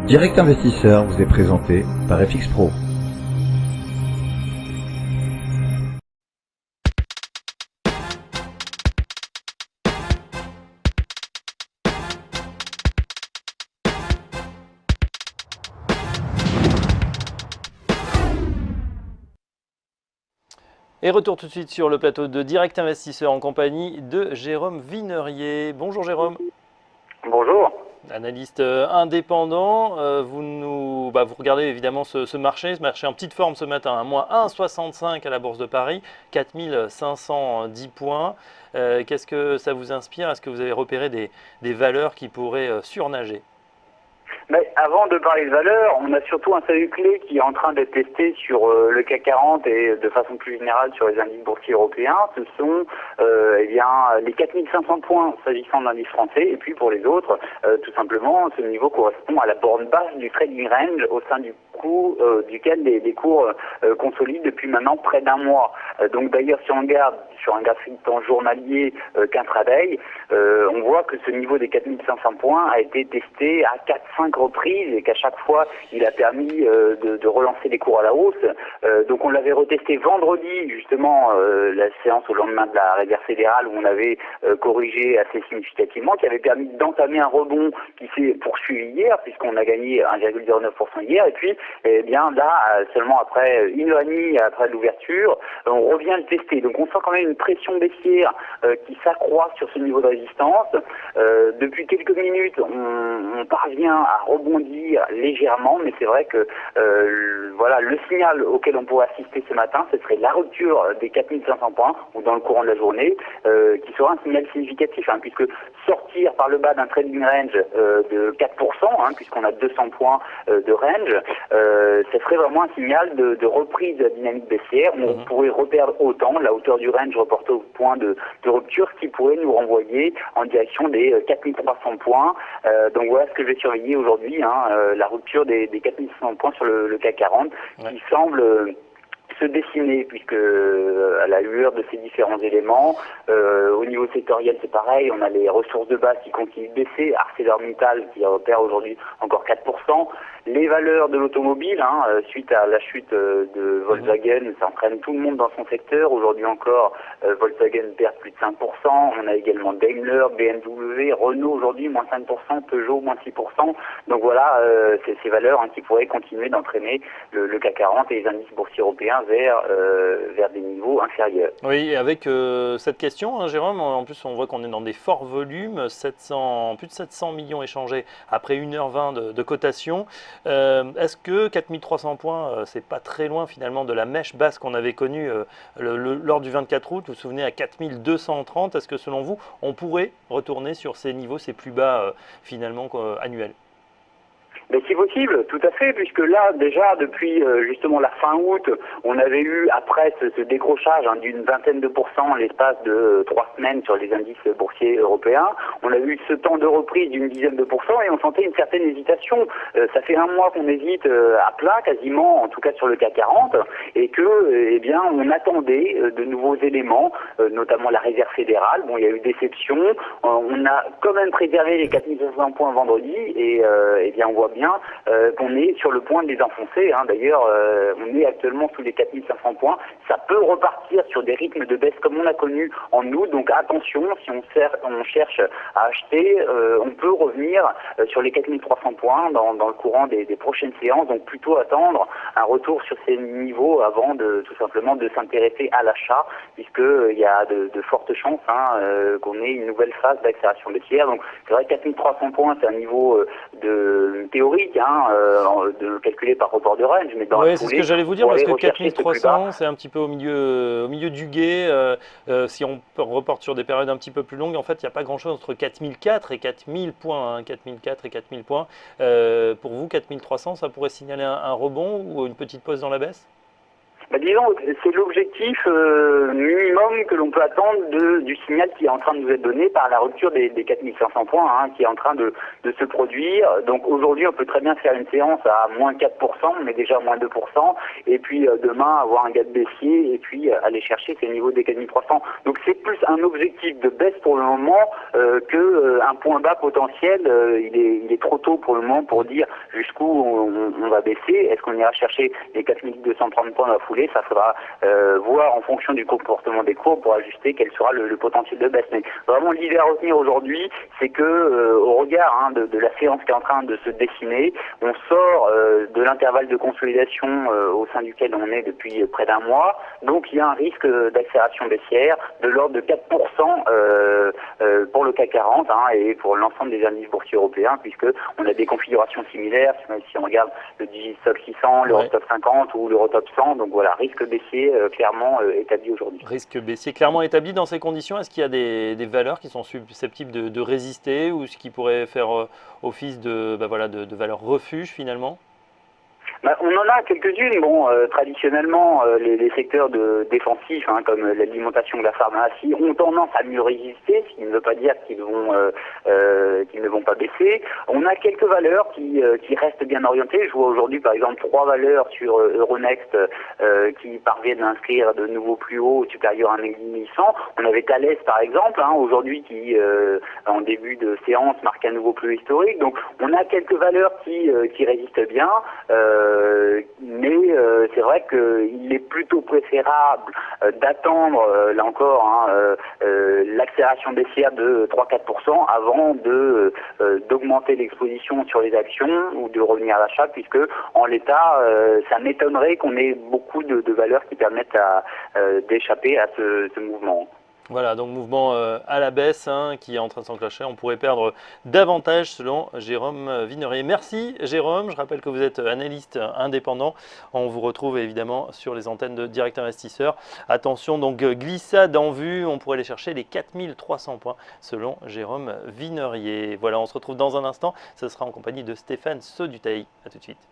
Direct Investisseur vous est présenté par FX Pro. Et retour tout de suite sur le plateau de Direct Investisseur en compagnie de Jérôme Vinerier. Bonjour Jérôme. Bonjour. Analyste indépendant, vous regardez évidemment ce marché en petite forme ce matin, à moins 1,65 à la Bourse de Paris, 4510 points. Qu'est-ce que ça vous inspire? Est-ce que vous avez repéré des valeurs qui pourraient surnager? Mais avant de parler de valeur, on a surtout un salut clé qui est en train d'être testé sur le CAC 40 et de façon plus générale sur les indices boursiers européens. Ce sont les 4500 points s'agissant de l'indice français. Et puis pour les autres, tout simplement, ce niveau correspond à la borne basse du trading range au sein duquel les cours consolident depuis maintenant près d'un mois. Donc d'ailleurs, si on regarde sur un graphique tant journalier qu'intraday, on voit que ce niveau des 4500 points a été testé à 4-5 reprises et qu'à chaque fois, il a permis de relancer les cours à la hausse. Donc on l'avait retesté vendredi, justement, la séance au lendemain de la réserve fédérale où on avait corrigé assez significativement, qui avait permis d'entamer un rebond qui s'est poursuivi hier, puisqu'on a gagné 1,09% hier. Et puis, eh bien là, seulement après 1h30 après l'ouverture, on revient le tester. Donc on sent quand même une pression baissière qui s'accroît sur ce niveau de résistance. Depuis quelques minutes, on parvient à rebondir légèrement, mais c'est vrai que le signal auquel on pourrait assister ce matin, ce serait la rupture des 4500 points, ou dans le courant de la journée, qui sera un signal significatif, puisque sortir par le bas d'un trading range de 4%, puisqu'on a 200 points de range, ce serait vraiment un signal de reprise de la dynamique baissière. On pourrait reperdre autant la hauteur du range reportée au point de rupture, ce qui pourrait nous renvoyer en direction des 4300 points. Donc voilà ce que je vais surveiller aujourd'hui, la rupture des 4500 points sur le CAC 40, qui semble se dessiner, puisque à la lueur de ces différents éléments, au niveau sectoriel c'est pareil, on a les ressources de base qui continuent de baisser, ArcelorMittal qui repère aujourd'hui encore 4%, les valeurs de l'automobile, suite à la chute de Volkswagen, ça entraîne tout le monde dans son secteur. Aujourd'hui encore, Volkswagen perd plus de 5%, on a également Daimler, BMW, Renault aujourd'hui moins 5%, Peugeot moins 6%. Donc voilà, c'est ces valeurs qui pourraient continuer d'entraîner le CAC 40 et les indices boursiers européens vers des niveaux inférieurs. Oui, et avec cette question, Jérôme, en plus on voit qu'on est dans des forts volumes, plus de 700 millions échangés après 1h20 de cotation. Est-ce que 4300 points, c'est pas très loin finalement de la mèche basse qu'on avait connue lors du 24 août, vous vous souvenez, à 4230? Est-ce que selon vous, on pourrait retourner sur ces niveaux, ces plus bas finalement annuels? Mais c'est possible, tout à fait, puisque là, déjà, depuis justement la fin août, on avait eu, après ce décrochage d'une vingtaine de pourcents l'espace de 3 semaines sur les indices boursiers européens, on a eu ce temps de reprise d'une dizaine de pourcents et on sentait une certaine hésitation. Ça fait un mois qu'on hésite à plat, quasiment, en tout cas sur le CAC 40, et que, on attendait de nouveaux éléments, notamment la réserve fédérale. Bon, il y a eu déception. On a quand même préservé les 4500 points vendredi et on voit bien qu'on est sur le point de les enfoncer. D'ailleurs, on est actuellement sous les 4500 points. Ça peut repartir sur des rythmes de baisse comme on a connu en août. Donc attention, si on cherche à acheter, on peut revenir sur les 4300 points dans le courant des prochaines séances. Donc plutôt attendre un retour sur ces niveaux avant tout simplement de s'intéresser à l'achat, puisqu'il y a de fortes chances qu'on ait une nouvelle phase d'accélération baissière. Donc c'est vrai que 4300 points, c'est un niveau de théorique, de calculer par report de range, mais c'est ce que j'allais vous dire, parce que 4300, c'est un petit peu au milieu du gué. Si on reporte sur des périodes un petit peu plus longues, en fait, il n'y a pas grand-chose entre 4004 et 4000 points. 4004 et 4000 points. Pour vous, 4300, ça pourrait signaler un rebond ou une petite pause dans la baisse? Disons, c'est l'objectif minimum que l'on peut attendre du signal qui est en train de nous être donné par la rupture des 4500 points qui est en train de se produire. Donc aujourd'hui, on peut très bien faire une séance à moins 4%, mais déjà moins 2%, et puis demain avoir un gap baissier et puis aller chercher ces niveaux des 4300. Donc c'est plus un objectif de baisse pour le moment qu'un point bas potentiel. Il est trop tôt pour le moment pour dire jusqu'où on va baisser. Est-ce qu'on ira chercher les 4230 points dans la foulée? Ça faudra voir en fonction du comportement des cours pour ajuster quel sera le potentiel de baisse. Mais vraiment l'idée à retenir aujourd'hui, c'est que au regard de la séance qui est en train de se dessiner, on sort de l'intervalle de consolidation au sein duquel on est depuis près d'un mois. Donc il y a un risque d'accélération baissière de l'ordre de 4% pour le CAC 40 et pour l'ensemble des indices boursiers européens, puisque on a des configurations similaires si on regarde le Digistock 600, l'Eurostop 50 ou l'Eurotop 100. Donc voilà, risque baissier clairement établi aujourd'hui. Risque baissier clairement établi dans ces conditions. Est-ce qu'il y a des valeurs qui sont susceptibles de résister ou ce qui pourrait faire office de valeur refuge finalement? On en a quelques-unes. Bon, traditionnellement, les secteurs défensifs, comme l'alimentation ou la pharmacie, ont tendance à mieux résister, ce qui ne veut pas dire qu'ils ne vont pas baisser. On a quelques valeurs qui restent bien orientées. Je vois aujourd'hui, par exemple, 3 valeurs sur Euronext qui parviennent à inscrire de nouveaux plus hauts supérieurs à 1100. On avait Thales, par exemple, aujourd'hui qui, en début de séance, marque un nouveau plus haut historique. Donc, on a quelques valeurs qui résistent bien. Mais c'est vrai qu'il est plutôt préférable d'attendre, là encore, l'accélération baissière de 3-4% avant d'augmenter l'exposition sur les actions ou de revenir à l'achat, puisque en l'état, ça m'étonnerait qu'on ait beaucoup de valeurs qui permettent d'échapper à ce mouvement. Voilà, donc mouvement à la baisse qui est en train de s'enclencher. On pourrait perdre davantage selon Jérôme Vinerier. Merci Jérôme, je rappelle que vous êtes analyste indépendant. On vous retrouve évidemment sur les antennes de Direct Investisseur. Attention, donc glissade en vue, on pourrait aller chercher les 4300 points selon Jérôme Vinerier. Voilà, on se retrouve dans un instant. Ce sera en compagnie de Stéphane Sodutaï. A tout de suite.